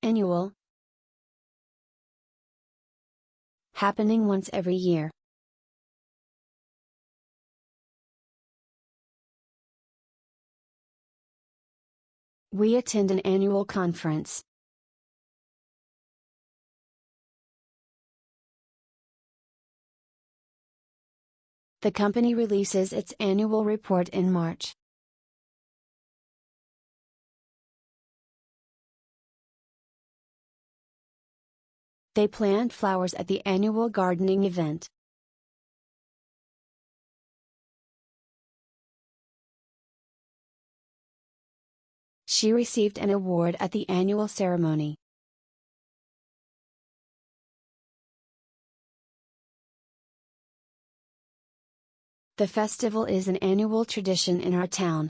Annual. Happening once every year. We attend an annual conference. The company releases its annual report in March. They plant flowers at the annual gardening event. She received an award at the annual ceremony. The festival is an annual tradition in our town.